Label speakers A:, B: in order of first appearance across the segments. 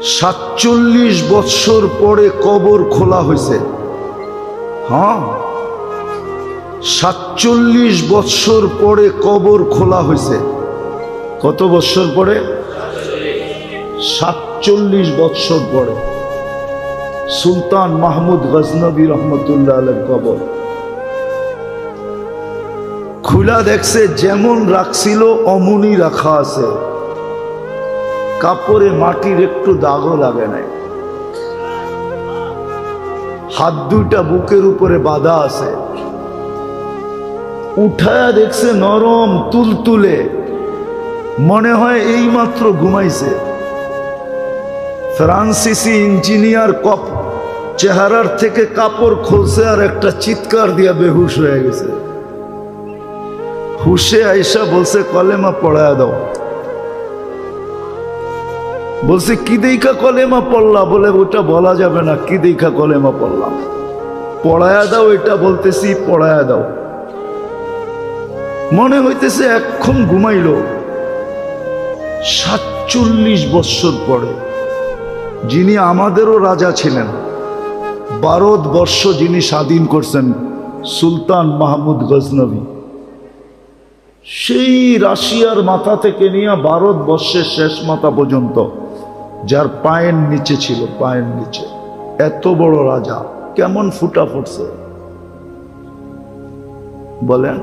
A: 47 বৎসর পরে কবর খোলা হয়েছে। হ্যাঁ, 47 বৎসর পরে কবর খোলা হয়েছে। কত বৎসর পরে? 47 বৎসর পরে সুলতান মাহমুদ গজনবী রহমতুল্লাহ আলাইহির কবর খুলা দেখছে, যেমন রাখছিল অমনি রাখা আছে, কাপড়ে মাটির একটু দাগও লাগে নাই, হাত দুইটা বুকের উপরে বাঁধা আছে। উঠায়া দেখছে নরম তুলতুলে, মনে হয় এই মাত্র ঘুমাইছে। ফ্রান্সিসি ইঞ্জিনিয়ার কপ চেহারার থেকে কাপড় খুলছে আর একটা চিৎকার দিয়া বেহুশ হয়ে গেছে। হুশে আইসা বলছে কলেমা পড়ায়া দাও। বলছে কি দেখা কলেমা পড়লা? বলে ওটা বলা যাবে না, কি দেখা কলেমা পড়লাম। পড়ায়া দাও, এটা বলতেছি পড়ায়া দাও। মনে হইতেছে এখন ঘুমাইল। 47 বৎসর পরে যিনি আমাদেরও রাজা ছিলেন, ভারতবর্ষ যিনি স্বাধীন করছেন, সুলতান মাহমুদ গজনবী, সেই রাশিয়ার মাথা থেকে নিয়ে ভারতবর্ষের শেষ মাথা পর্যন্ত, যার পায়ের নিচে ছিল, পায়ের নিচে এত বড় রাজা, কেমন ফুটা ফুটছে বলেন?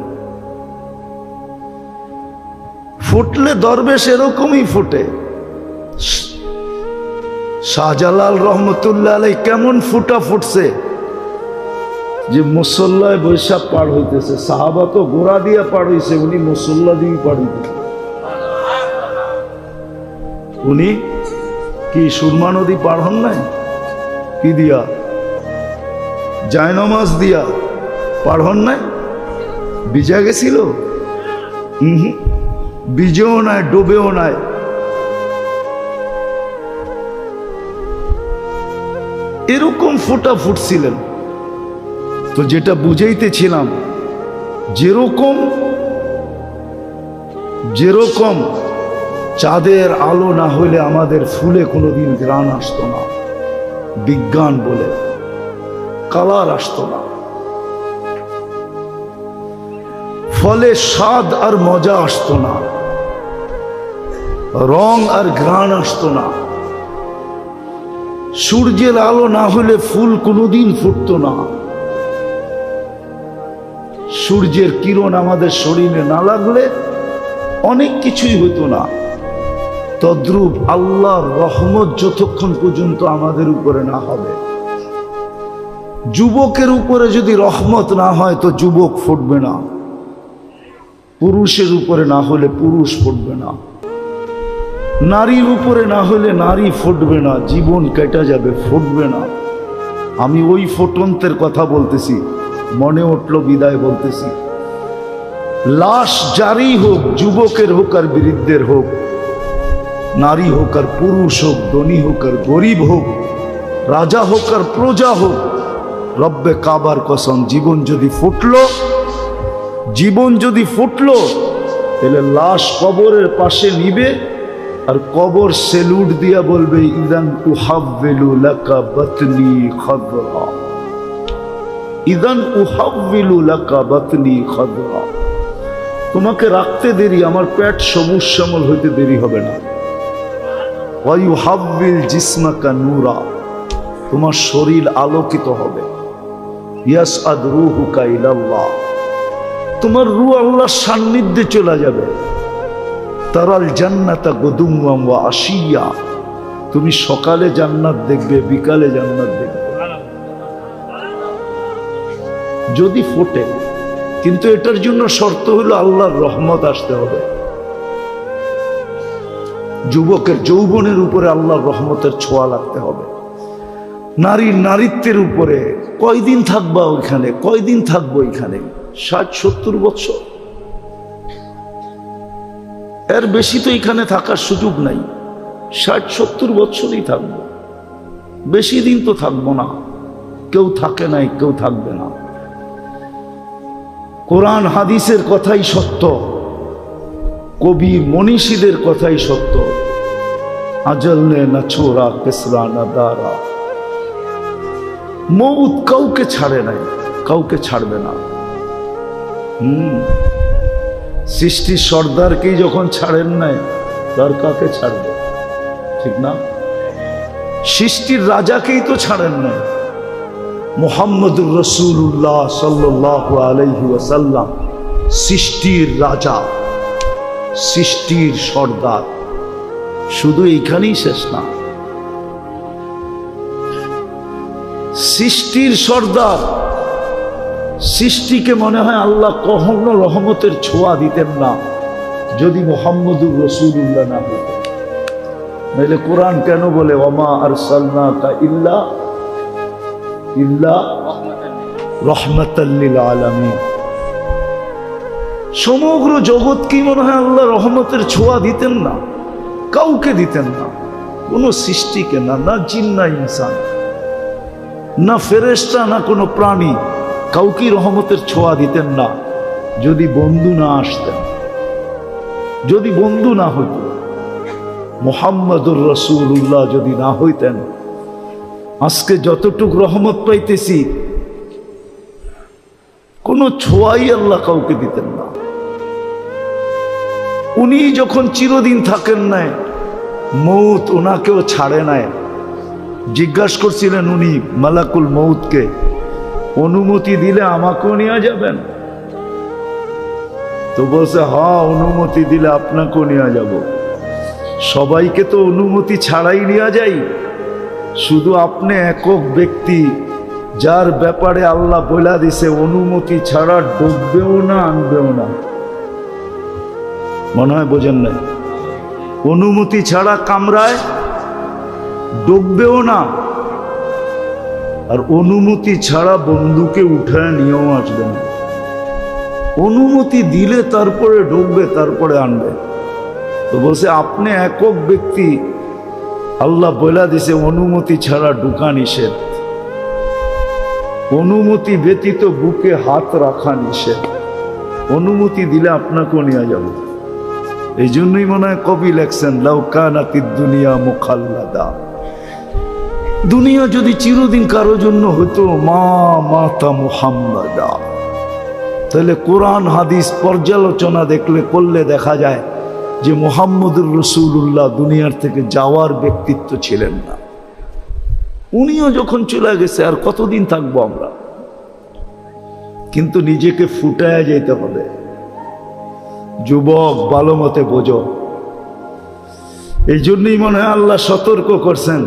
A: ফুটলে দরবেশ এরকমই ফুটে। শাহজালাল রহমতুল্লাহ আলাইহি কেমন ফুটা ফুটছে যে মুসল্লায় বৈশাখ পার হইতেছে। সাহাবা তো ঘোড়া দিয়ে পার হইছে, উনি মুসল্লা দিয়ে পার হইতেছে। উনি কি সুরমা নদী পার হন নাই? কি দিয়া? জায়নমাজ দিয়া পার হন নাই? ভিজা গেছিল? ভিজেও নাই, ডুবেও নাই। এরকম ফোটা ফুটছিলেন। তো যেটা বুঝাইতেছিলাম, যেরকম চাঁদের আলো না হইলে আমাদের ফুলে কোনোদিন ঘ্রাণ আসতো না, বিজ্ঞান বলে কালার আসতো না, ফলে স্বাদ আর মজা আসতো না, রং আর ঘ্রাণ আসতো না। সূর্যের আলো না হলে ফুল কোনোদিন ফুটতো না। সূর্যের কিরণ আমাদের শরীরে না লাগলে অনেক কিছুই হতো না। তদ্রূপ আল্লাহর রহমত যতক্ষণ পর্যন্ত আমাদের উপরে না হবে, যুবকের উপরে যদি রহমত না হয় তো যুবক ফুটবে না, পুরুষের উপরে না হলে পুরুষ ফুটবে না, নারীর উপরে না হলে নারী ফুটবে না, জীবন কেটে যাবে, ফুটবে না। আমি ওই ফুটন্তের কথা বলতেছি, মনে উঠল বিদায় বলতেছি। লাশ জারি হোক, যুবকের হোক আর বৃদ্ধের হোক, নারী হোক আর পুরুষ হোক, ধনী হোক আর গরিব হোক, রাজা হোক আর প্রজা হোক, রব্বে কাবার কসম, জীবন যদি ফুটলো তাহলে লাশ কবরের পাশে নিবে আর কবর সেলুট দিয়া বলবে, ইদান উহাব্বিলু লাকা বাতনি খাদরা, ইদান উহাব্বিলু লাকা বাতনি খাদরা। তোমাকে রাখতে দেরি, আমার পেট সবুজ শ্যামল হইতে দেরি হবে না। ওয়া ইউহাব্বিল জিসমাকা নূরা, তোমার শরীর আলোকিত হবে। ইয়াসআদ রূহুকা ইলাল্লাহ, তোমার রূহ আল্লাহর সান্নিধ্যে চলে যাবে। তারাল জান্নাতা গুদুওয়াম ওয়া আশিয়া, তুমি সকালে জান্নাত দেখবে, বিকালে জান্নাত দেখবে যদি ফোটে। কিন্তু এটার জন্য শর্ত হলো আল্লাহর রহমত আসতে হবে। যুবকের যৌবনের উপরে আল্লাহর রহমতের ছোঁয়া লাগতে হবে। নারীর নারীত্বের উপরে কয়দিন থাকবা ওইখানে, কয়দিন থাকবো এখানে? 60-70 বছর, এর বেশি তো এখানে থাকার সুযোগ নাই। 60-70 বছরই থাকবো, বেশি দিন তো থাকবো না। কেউ থাকে নাই, কেউ থাকবে না। কোরআন হাদিসের কথাই সত্য, কবি মনীষীদের কথাই সত্য। আজল নে না ছোড়া কেসরা না দারা। মউত কাউকে ছাড়ে নাই, কাউকে ছাড়বে না। সৃষ্টির সর্দারকেই যখন ছাড়েন নাই, তার কাকে ছাড়বে? ঠিক না? সৃষ্টির রাজাকেই তো ছাড়েন নাই। মুহাম্মদুর রাসূলুল্লাহ সাল্লাল্লাহু আলাইহি ওয়াসাল্লাম সৃষ্টির রাজা, সৃষ্টির সর্দার। শুধু এইখানেই শেষ না, সৃষ্টির সর্দার। সৃষ্টিকে মনে হয় আল্লাহ কখনো রহমতের ছোঁয়া দিতেন না যদি মুহাম্মদুর রাসূলুল্লাহ না হতেন। নাহলে কোরআন কেন বলে ওমা আরসালনাকা ইল্লা রাহমাতাল লিল আলামিন? সমগ্র জগৎ কি মনে হয় আল্লাহ রহমতের ছোঁয়া দিতেন না? কাউকে দিতেন না, কোন সৃষ্টিকে না, না জিন না ইনসান, না ফেরেশতা, না কোনো প্রাণী, কাউকে রহমতের ছোঁয়া দিতেন না যদি বন্ধু না আসতেন, যদি বন্ধু না হইত। মুহাম্মদুর রাসূলুল্লাহ যদি না হইতেন, আজকে যতটুক রহমত পাইতেছি কোনো ছোঁয়াই আল্লাহ কাউকে দিতেন না। উনি যখন চিরদিন থাকেন নাই, মৌত ওনাকেও ছাড়ে নাই। জিজ্ঞাসা করছিলেন উনি মালাকুল মৌতকে, অনুমতি দিলে আমাকেও নিয়ে যাবেন? তো বলছে হ্যাঁ, অনুমতি দিলে আপনাকেও নিয়ে যাব। সবাইকে তো অনুমতি ছাড়াই নিয়ে যাই, শুধু আপনি একক ব্যক্তি যার ব্যাপারে আল্লাহ বলে দিছে অনুমতি ছাড়া ডুববেও না, আনবেও না। মনে হয় বোঝেন না, অনুমতি ছাড়া কামরায় ডুববেও না, আর অনুমতি ছাড়া বন্ধুকে উঠায় নিয়েও আসবে না। অনুমতি দিলে তারপরে ডুববে, তারপরে আনবে। তো বলছে আপনি একক ব্যক্তি, আল্লাহ বলে দিছে অনুমতি ছাড়া ঢুকা নিষেধ, অনুমতি ব্যতীত বুকে হাত রাখা নিষেধ। অনুমতি দিলে আপনাকেও নিয়ে যাব। এই জন্যই মনে হয় কবি লেখছেন লাউ কানাতিদ দুনিয়া মুখাল্লাদা, দুনিয়া যদি চিরদিন কারো জন্য হতো মা মাতা মুহাম্মাদা। তাহলে কোরআন হাদিস পর্যালোচনা করলে দেখা যায় যে মুহাম্মদুর রাসূলুল্লাহ দুনিয়ার থেকে যাওয়ার ব্যক্তিত্ব ছিলেন না। উনিও যখন চলে গেছে আর কতদিন থাকবো আমরা? কিন্তু নিজেকে ফুটায় যেতে হবে। যুবক ভালো মতে বোঝো। এই জন্যই মনে হয় আল্লাহ সতর্ক করছেন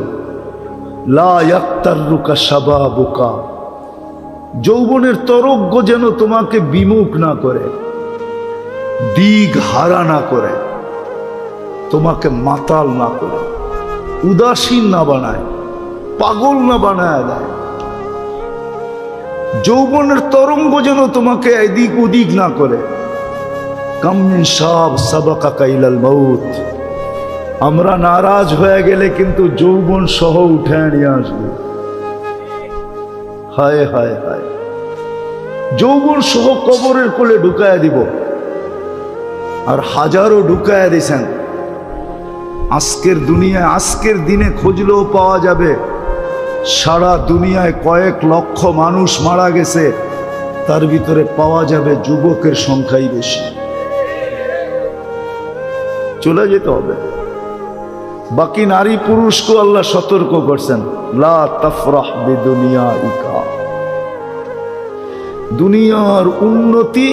A: লা ইয়াক্তাররুকা শাবাবুকা, যৌবনের তরঙ্গ যেন তোমাকে বিমুখ না করে, দিক হারা না করে, তোমাকে মাতাল না করে, উদাসীন না বানায়, পাগল না বানায় দেয়। যৌবনের তরঙ্গ যেন তোমাকে এদিক ওদিক না করে। কাম মিন শাব সাবাকাকা ইলাল মাউত, আমরা নারাজ হয়ে গেলে কিন্তু যৌবন সহ উঠে নিয়ে আসবে। হায় হায় হায়, যৌবন সহ কবরের কোলে ঢুকায় দিব। আর হাজারো ঢুকায় দিয়েছেন। আজকের দুনিয়ায়, আজকের দিনে খুঁজলেও পাওয়া যাবে সারা দুনিয়ায় কয়েক লক্ষ মানুষ মারা গেছে, তার ভিতরে পাওয়া যাবে যুবকের সংখ্যাই বেশি। চলে যেতে হবে। বাকি নারী পুরুষকে আল্লাহ সতর্ক করছেন লা তাফরাহ বিদুনিয়াইকা, দুনিয়ার উন্নতি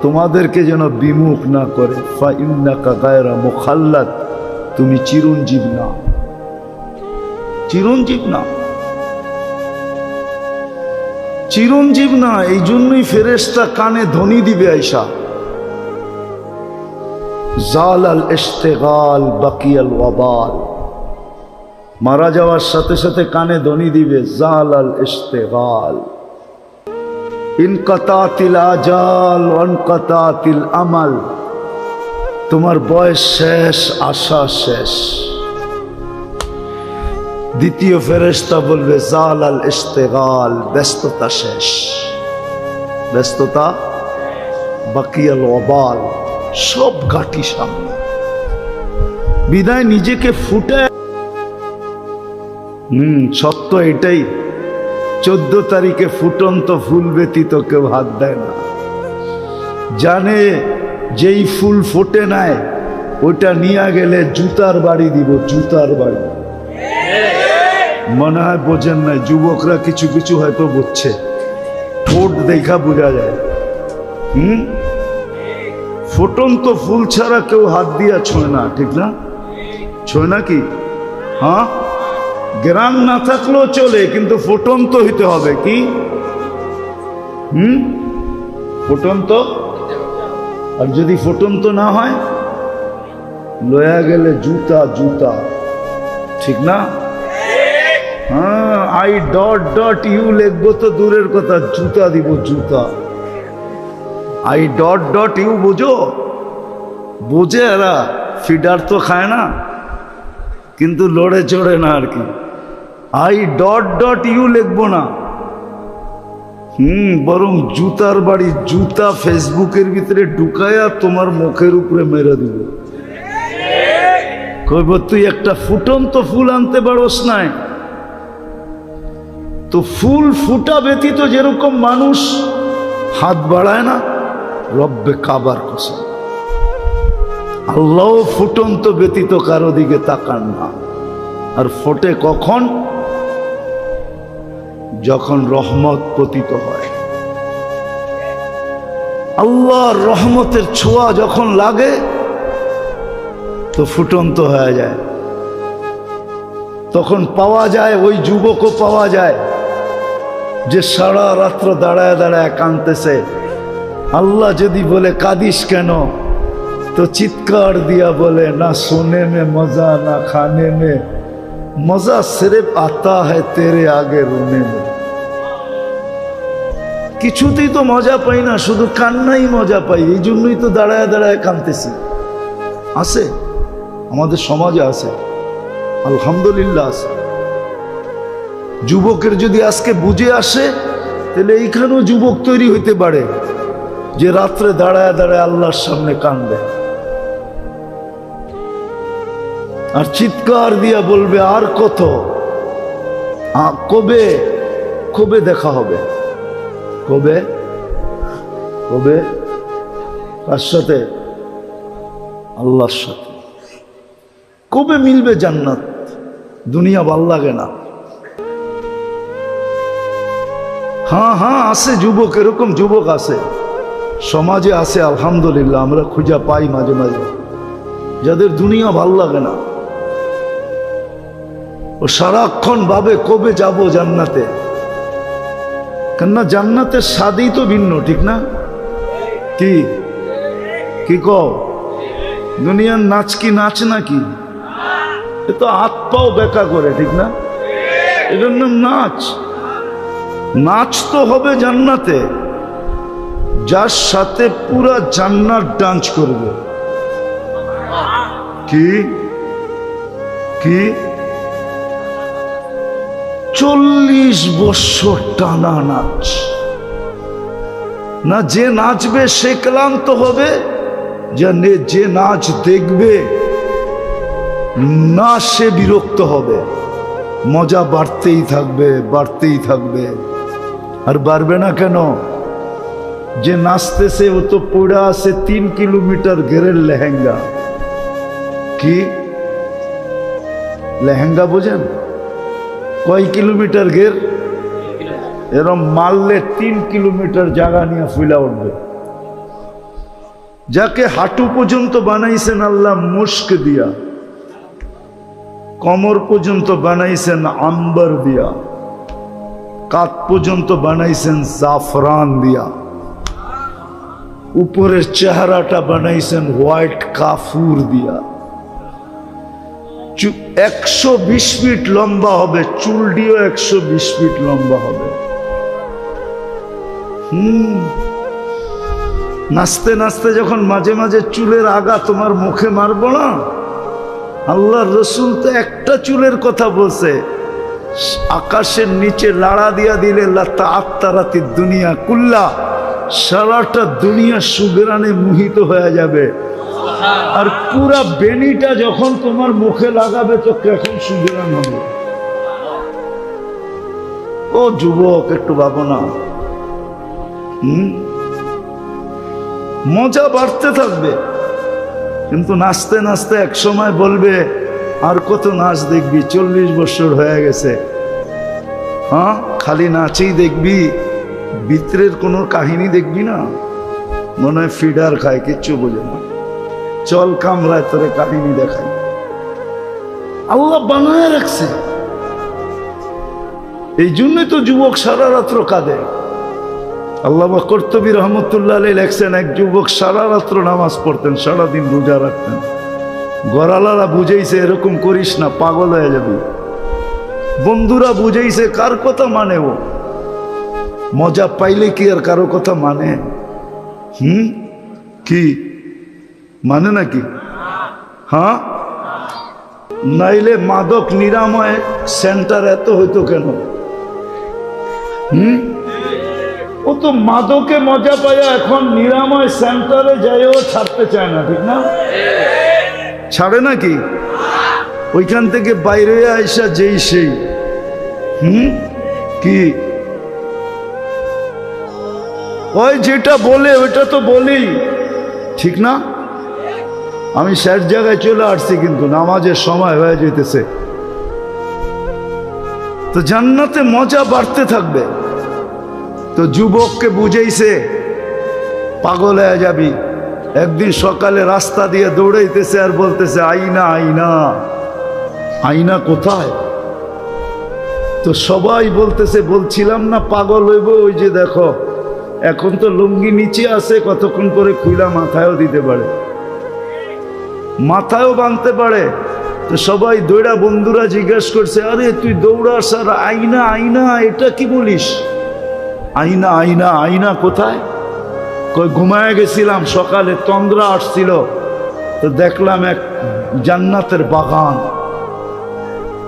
A: তোমাদেরকে যেন বিমুখ না করে। ফা ইন্নাকা গায়রা মুখাল্লাদ, তুমি চিরঞ্জীব না, চিরঞ্জীব না, চিরঞ্জীব না। এই জন্যই ফেরেশতা কানে ধ্বনি দিবে আয়সা, জালাল ইশতিগাল বাকিয়াল ওয়াবাল। মারা যাওয়ার সাথে সাথে কানে ধ্বনি দিবে জালাল ইশতিগাল, ইনকাতাতিল আজাল ওয়ানকাতাতিল আমাল। তোমার বয়স শেষ, আশা শেষ। দ্বিতীয় ফেরেশতা বলবে জালাল ইশতিগাল, ব্যস্ততা শেষ, ব্যস্ততা। বাকিয়াল ওয়াবাল, সব ঘাটি সামনে। বিদায় নিজেকে ফুটে। সত্য এটাই, 14 তারিখে ফুটন্ত ফুল ব্যতীত কেউ হাত দেয় না। জানে যেই ফুল ফোটে নাই ওইটা নিয়ে গেলে জুতার বাড়ি দিব, জুতার বাড়ি। মনে হয় বোঝেন নাই, যুবকরা কিছু কিছু হয়তো বুঝছে, ঠোঁট দেখা বোঝা যায়। ফুটন্ত ফুল ছাড়া কেউ হাত দিয়া ছোঁয় না, ঠিক না? ছোঁয় না কি? হ্যাঁ, গ্রাম না থাকলেও চলে, কিন্তু ফুটন্ত হইতে হবে। কি ফুটন্ত? আর যদি ফুটন্ত না হয়, লয়া গেলে জুতা জুতা, ঠিক না? হ্যাঁ, I.U লিখবো তো দূরের কথা, জুতা দিব, জুতা। I.U বোঝো? বোঝে এরা, ফিডার তো খায় না, কিন্তু লড়ে চড়ে না আর কি। I.U লিখবো না, বরং জুতার বাড়ি, জুতা ফেসবুকের ভিতরে ঢুকায়া তোমার মুখের উপরে মেরে দিব। কইব তুই একটা ফুটন্ত ফুল আনতে পারোস নাই। তো ফুল ফুটা ব্যতীত যেরকম মানুষ হাত বাড়ায় না, রব্বে কাবার কসম আল্লাহ ফুটন্ত ব্যতীত কারো দিকে তাকান না। আর ফোটে কখন? যখন রহমত পতিত হয়, আল্লাহর রহমতের ছোঁয়া যখন লাগে তো ফুটন্ত হয়ে যায়। তখন পাওয়া যায়, ওই যুবকও পাওয়া যায় যে সারা রাত্র দাঁড়ায় দাঁড়ায় কাঁদতেছে। আল্লাহ যদি বলে কাঁদিস কেন, তো চিৎকার দিয়া বলে, না সোনে মে মজা না খানে মে মজা, সির্ফ আতা হ্যায় তেরে আগে রোনে মে। কিছুতেই তো মজা পাই না, শুধু কান্নাই মজা পাই, এই জন্যই তো দাঁড়ায় দাঁড়ায় কাঁদতেছি। আছে, আমাদের সমাজে আছে, আলহামদুলিল্লাহ আছে। যুবকের যদি আজকে বুঝে আসে, তাহলে এইখানেও যুবক তৈরি হইতে পারে যে রাত্রে দাঁড়ায় দাঁড়ায় আল্লাহর সামনে কাঁদবে আর চিৎকার দিয়া বলবে, আর কত, কবে কবে দেখা হবে, কবে কবে, কার সাথে? আল্লাহর সাথে। কবে মিলবে জান্নাত? দুনিয়া ভাল লাগে না। হ্যাঁ হ্যাঁ, আছে যুবক, এরকম যুবক আছে, সমাজে আছে আলহামদুলিল্লাহ, আমরা খুঁজা পাই মাঝে মাঝে, যাদের দুনিয়া ভাল লাগে না। ও সারাক্ষণ ভাবে কবে যাব জান্নাতে। কেননা জান্নাতের স্বাদই তো ভিন্ন, ঠিক না? কি কি কও? দুনিয়ার নাচ কি নাচ নাকি? এ তো হাত পাও বেকা করে, ঠিক না? এটার নাম নাচ। নাচ তো হবে জান্নাতে, যার সাথে পুরা জান্নাত ডান্স করবে। কি কি 40 বছর টানা নাচ না, যে নাচবে সে ক্লান্ত হবে, যে নাচ দেখবে না সে বিরক্ত হবে। মজা বাড়তেই থাকবে, বাড়তেই থাকবে। আর বাড়বে না কেন? যে নাচতেছে ও তো পড়া আছে 3 কিলোমিটার ঘেরের লেহেঙ্গা। কি লেহেঙ্গা বোঝেন? কয় কিলোমিটার ঘের? এরম মারলে 3 কিলোমিটার জায়গা নিয়ে ফুলা উঠবে। যাকে হাঁটু পর্যন্ত বানাইছেন আল্লাহ মুস্ক দিয়া, কমর পর্যন্ত বানাইছেন আম্বার দিয়া, কাত পর্যন্ত বানাইছেন জাফরান দিয়া, উপরের চেহারাটা বানাইছেন হোয়াইট কাফুর দিয়া, 120 ফিট লম্বা হবে, চুলটিও 120 ফিট লম্বা হবে। নাচতে নাচতে যখন মাঝে মাঝে চুলের আগা তোমার মুখে মারবো না, আল্লাহর রসুল তো একটা চুলের কথা বলছে, আকাশের নিচে লাড়া দিয়া দিলে লাতা আত্মারাতি দুনিয়া কুল্লা, সারাটা দুনিয়া সুগরানে মোহিত হয়ে যাবে। আর পুরা বেনিটা যখন তোমার মুখে লাগাবে তো কেমন সুবিধান হবে। ও যুবক, একটু ভাবো না। মজা বাড়তে থাকবে, কিন্তু নাচতে নাচতে এক সময় বলবে আর কত নাচ দেখবি, 40 বছর হয়ে গেছে। হ্যাঁ, খালি নাচেই দেখবি, ভিতরের কোনো কাহিনী দেখবি না। মনে হয় ফিডার খায়, কিচ্ছু বোঝে না। চল কামরায় তোরে কাহিনী দেখাই। আল্লাহ বানায় রাখছে, এই জন্যই তো যুবক সারা রাত্র কাঁদে। আল্লামা কর্তুবী রহমতুল্লাহ আলাইহি লেখছেন, এক যুবক সারা রাত্র নামাজ পড়তেন, সারাদিন রোজা রাখতেন। গড়ালারা বুঝাইছে এরকম করিস না, পাগল হয়ে যাবি। বন্ধুরা বুঝাইছে, কার কথা মানে ও? মজা পাইলে কি আর কারো কথা মানে? কি মানে নাকি? হ্যাঁ, নাইলে মাদক নিরাময় সেন্টার এত হইতো কেন? ও তো মাদকে মজা পায়, এখন নিরাময় সেন্টারে যাইও ছাড়তে চায় না, ঠিক না? ছাড়ে নাকি? ওইখান থেকে বাইরে আইসা যেই সেই কি ওই যেটা বলে ওইটা তো বলি, ঠিক না? আমি শেষ জায়গায় চলে আসছি, কিন্তু নামাজের সময় হয়ে যেতেছে। তো জান্নাতে মজা বাড়তে থাকবে। তো যুবককে বুঝাইছে পাগল হয়ে যাবি। একদিন সকালে রাস্তা দিয়ে দৌড়াইতেছে আর বলতেছে, আইনা আইনা আইনা কোথায়? তো সবাই বলতেছে, বলছিলাম না পাগল হইব, ওই যে দেখো এখন তো লুঙ্গি নিচে আছে, কতক্ষণ পরে খুইলা মাথায়ও দিতে পারে, মাথায়ও বাঁধতে পারে। তো সবাই দৌড়া, বন্ধুরা জিজ্ঞেস করছে, আরে তুই দৌড়াস আর আইনা আইনা এটা কি বলিস? আইনা আইনা আইনা কোথায়? কই ঘুমায় গেছিলাম, সকালে তন্দ্রা আসছিল, তো দেখলাম এক জান্নাতের বাগান,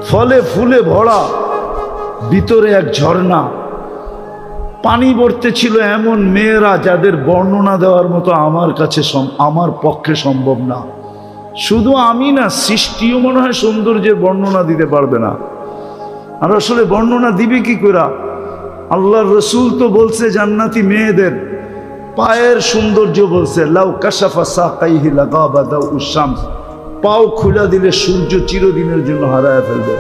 A: ফলে ফুলে ভরা, ভিতরে এক ঝর্ণা, পানি ভরতে ছিল এমন মেয়েরা যাদের বর্ণনা দেওয়ার মতো আমার পক্ষে সম্ভব না। শুধু আমি না, সৃষ্টিও মনে হয় সৌন্দর্যের বর্ণনা দিতে পারবে না। আর আসলে বর্ণনা দিবে কি করে? আল্লাহর রসুল তো বলছে জান্নাতি মেয়েদের পায়ের সৌন্দর্য বলছে, লাউ কাশাফা সাকাইহি লাগাবা দাউ শামস, পাও খুলে দিলে সূর্য চিরদিনের জন্য হারায় ফেলবে।